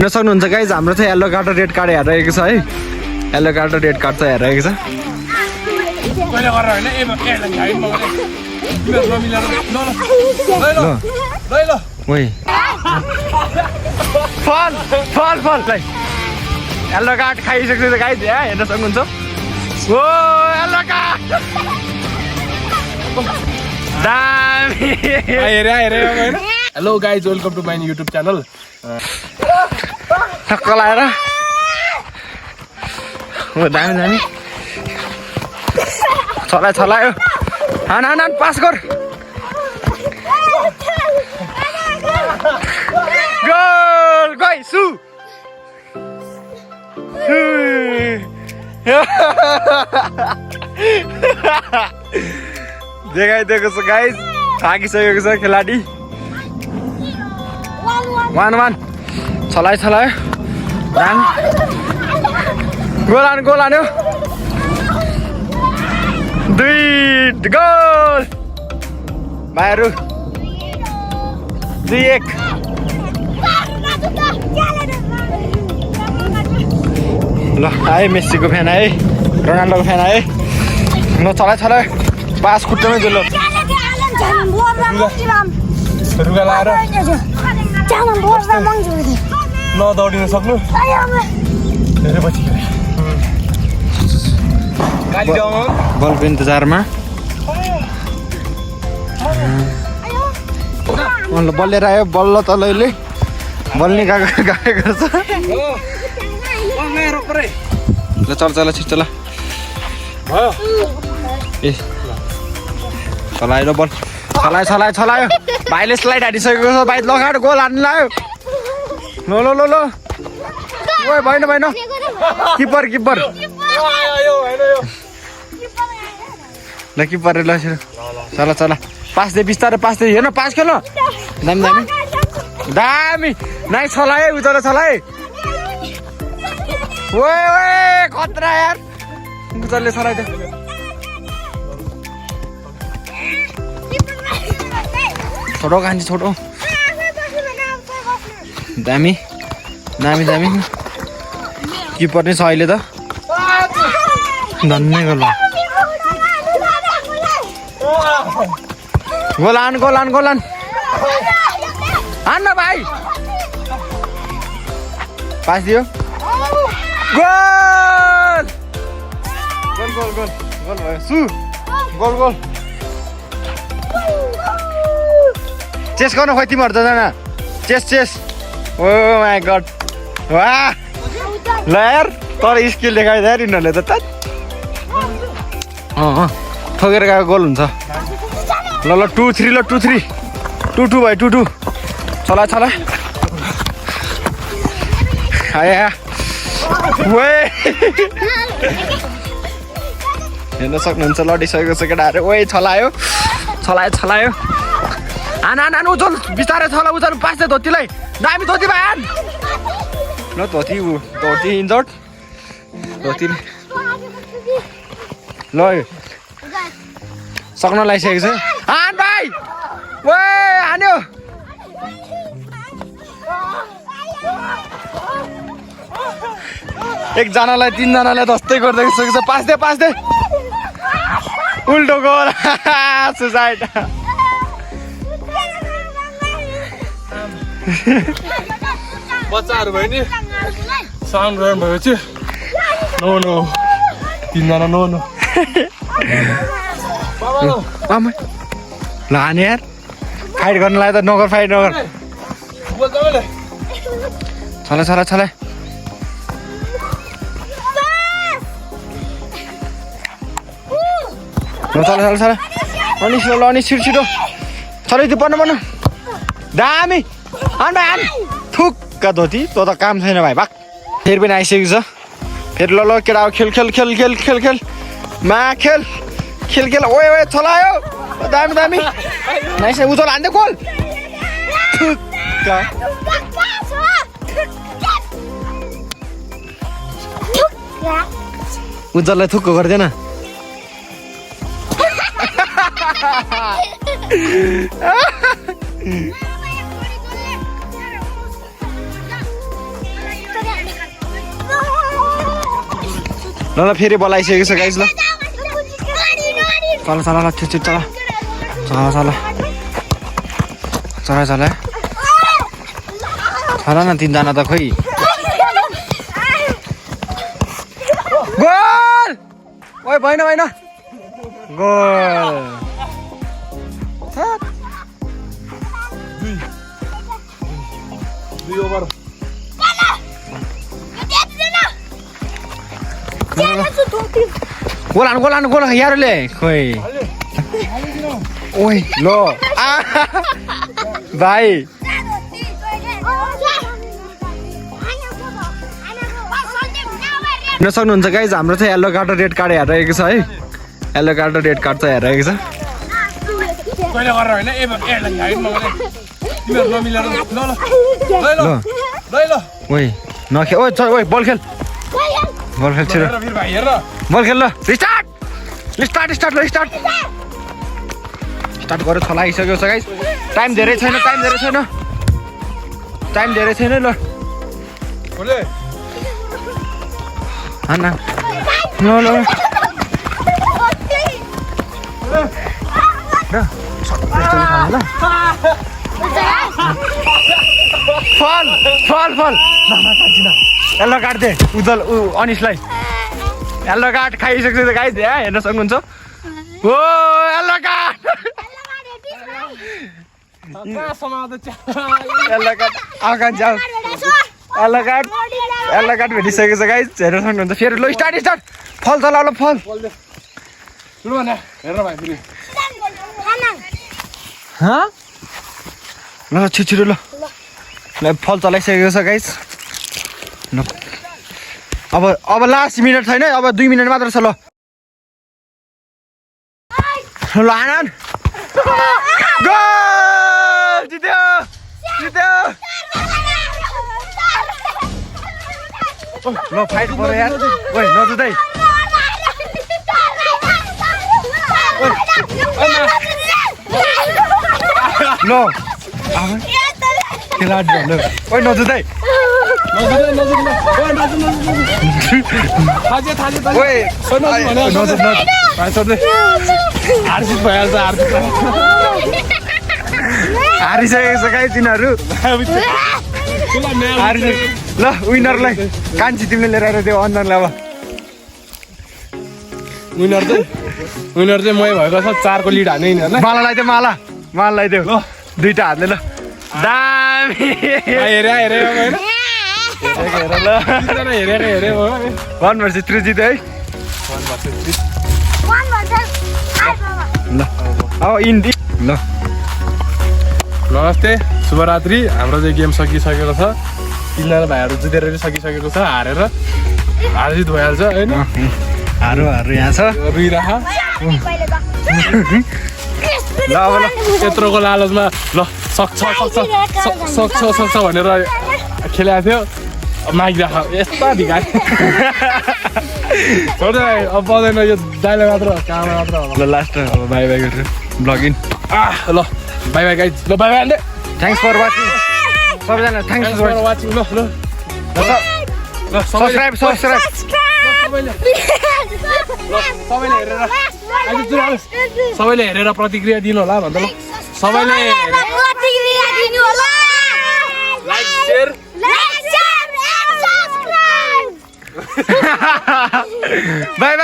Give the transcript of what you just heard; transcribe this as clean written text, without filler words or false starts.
हेर्न सक्नुहुन्छ गाइज हाम्रो चाहिँ येल्लो कार्ड र रेड कार्ड हेरिरहेको छ है येल्लो कार्ड र रेड कार्ड चाहिँ हेरिरहेको छ फल फल फल येल्लो कार्ड खाइसक्छ गाइज हेर्न सक्नुहुन्छ ओ येल्लो कार्ड दामी hello guys welcome to my YouTube channel ठक्क लाएर दामी दामी छलायो हान पास गर गोल गइ सु देखाइदिएको छ गाइज थाकिसकेको छ खेलाडी 1-1 छलायो गोल हान्यो 2 गोल बाहिर 2-1 ल आए मेस्सीको फ्यान आए रोनाल्डोको फ्यान आए ल छलायो पास खुट्टामै दिल रुगा लाएर नदौडिन सक्नु धेरै पछि बलको इन्तजारमा बल लिएर आयो बल्ल तलैले बल नि गएको छ ल चल छिट्छ ल ए चलायो बल छलायो भाइले स्लाइड हानिसकेको छ भाइ लगाएर गोल हान्नु लाग्यो ल ओए भएन किपर ल किपर ल चल पास दे बिस्तारै पास दे हेर्न पास खेल्न दामी नाइ छलाए उता छलाए ओए खतरा यार उताले छलाइदियो छोटो कान्छी छोटो दामी किपर नै छ अहिले त धन्नै गोल हान्न भाइ पास दियो गोल भयो सु गोल चेस गर्नु खोइ तिमीहरू त जान चेस ओ माई गड वाह ल यार तर स्किल देखाइदियो यार यिनीहरूले त ठोकेर गएको गोल हुन्छ ल 2-3 ल 2-3 2-2 भाइ 2-2 चला आया हेर्न सक्नुहुन्छ लडिसकेको छ केटाहरू ओए छलायो आन उजल बिस्तारै छला उजल पास दे धोतीलाई दामी धोती भाइ आन ल धोती इन्जर्ड धोती ल सक्न लागिसकेको छ आन भाइ ओए हान्यो एकजनालाई 3 जनालाई जस्तै गर्दै सकेको छ पास दे उल्टो गोल सुसाइड बच्चाहरू भयो नि साउन्ड गर्नु भएपछि नो 3 जना नो ल हाने यार फाइट गर्नलाई त नगर फाइट नगर छला अनि छिटो छलै त्यो पर्नु दामी आन थुक्क धोती तँ त काम छैन भाइ भाग फेरि पनि आइसकेको छ फेरि ल केटा खेल मा खेल ओए छलायो दामी नाइस उजल हान्दै गोल उजललाई थुक्क गर्दैन ल फेरि बोलाइसकेको छ गाइस ल चल चल ल छिटो चल चल चल चल चल चल न तीनजना त खोइ गोल ओइ भएन भएन गोल दुई ओभर गोल गोल यारले खोइ ओइ लो भाइ हेर्न सक्नुहुन्छ गाइज हाम्रो चाहिँ येल्लो कार्ड र रेड कार्ड हेरिरहेको छ है येल्लो कार्ड र रेड कार्ड चाहिँ हेरिरहेको छ कहिले गरेर होइन एलाई हाइट नगरे तिमीहरु नमिलेर ल ओइ नखे ओइ चल ओइ बल खेल छिटो फेरि भाइ हेर बल खेल ल स्टार्ट स्टार्ट गरेर छलाइसक्यो छ गाइस टाइम धेरै छैन ल बोले हान ल फल येल्लो कार्ड दे उज्जवल अनिसलाई येल्लो कार्ड खाइसक्छ त गाइस हेर्न सक्नुहुन्छ ओ येल्लो कार्ड येल्लो कार्ड आकान जाऊ येल्लो कार्ड भेटिसकेको छ गाइस हेर्न सक्नुहुन्छ फेरि ल स्टार्ट फल चला ल फल ल न हेर भाइ फेरि ल छिटो ल फल चलाइसकेको छ गाइस अब लास्ट मिनट छैन अब 2 मिनट मात्र छ ल आनन्द गोल जित्यो ल फाइट गरे यार ओइ नजुदै ल खेलाडी ल ओइ नजुदै हारिसकेको छ गाइस तिनीहरू ल विनरलाई कान्छी तिमीले लिएर आएर त्यो अन्जनलाई अब विनर चाहिँ मै भएको छ 4 को लिड हाने यिनीहरुलाई मालालाई त्यो मालालाई त्यो ल दुईटा हातले ल दामी हेरे हैन हेरे 1-3 जित्यो है 1-3 ल अब इन्डी ल नमस्ते शुभरात्रि हाम्रो चाहिँ गेम सकिसकेको छ तिनजना भाइहरू जितेर सकिसकेको छ हारजित भइहाल्छ हैन हारो यहाँ छ रुइराख ल अब ल यत्रोको लालचमा ल सक्छ भनेर खेलेको थियो मागिराख यस्ता भिखारी अब बजाइन यो दाइले मात्र काममा मात्र ल लास्ट बाई गर्छु ब्लग इन ल बाई गाइज ल बाई हाल्दै थ्याङ्क्स फर वाचिङ सबैजना थ्याङ्क्स फर वाचिङ ल सब्स्क्राइब सबैले हेरेर प्रतिक्रिया दिनु होला भन्दा ल सबैले लाइक शेयर बाई